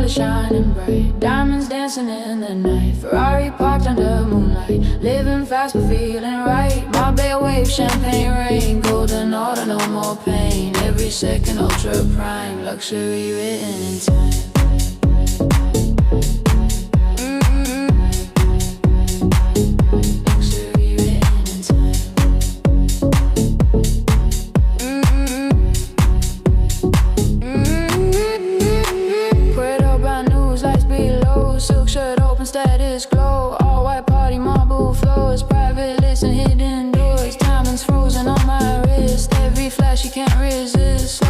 umbrella shining bright, diamonds dancing in the night, Ferrari parked under moonlight, living fast but feeling right. My bed wave, champagne rain, golden order, no more pain. Every second ultra prime, luxury written in time. Status glow, all white party, marble floors, private list and hidden doors, diamonds frozen on my wrist, every flash you can't resist,